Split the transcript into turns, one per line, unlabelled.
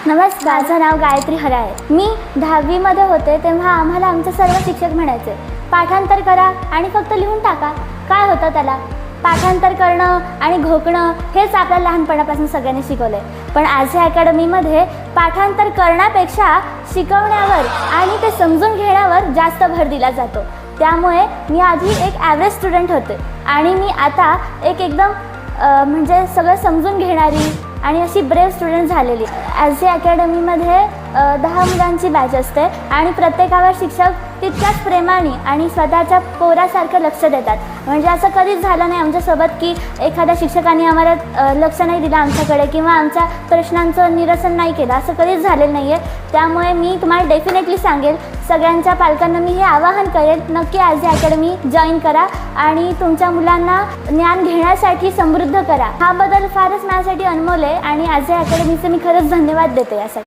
नमस्कार, माझं नाव गायत्री हराळे. मी 10वी मध्ये होते तेव्हा आम्हाला आमचे सर्व शिक्षक म्हणायचे, पाठांतर करा आणि फक्त लिहून टाका. काय होतं त्याला? पाठांतर करणं आणि घोकणं हेच आपल्याला लहानपणापासून सगळ्यांनी शिकवलंय. पण आझे अकॅडमीमध्ये पाठांतर करण्यापेक्षा शिकवण्यावर आणि ते समजून घेण्यावर जास्त भर दिला जातो. त्यामुळे मी आधी एक ॲव्हरेज स्टुडंट होते आणि मी आता एकदम म्हणजे सगळं समजून घेणारी आणि अशी ब्रेव स्टुडंट झालेली. आझे अकॅडमीमध्ये 10 मुलांची बॅच असते आणि प्रत्येकावर शिक्षक तितक्याच प्रेमाने आणि स्वतःच्या पोरासारखं लक्ष देतात. म्हणजे असं कधीच झालं नाही आमच्यासोबत की एखाद्या शिक्षकाने आम्हाला लक्ष नाही दिलं आमच्याकडे किंवा आमच्या प्रश्नांचं निरसन नाही केलं, असं कधीच झालेलं नाही आहे. त्यामुळे मी तुम्हाला डेफिनेटली सांगेल, सगळ्यांच्या पालकांना मी हे आवाहन करेन, नक्की आझे अकॅडमी जॉईन करा आणि तुमच्या मुलांना ज्ञान घेण्यासाठी समृद्ध करा. हा बदल फारच माझ्यासाठी अनमोल आहे आणि आझे अकॅडमीचे मी खरंच धन्यवाद देते यासाठी.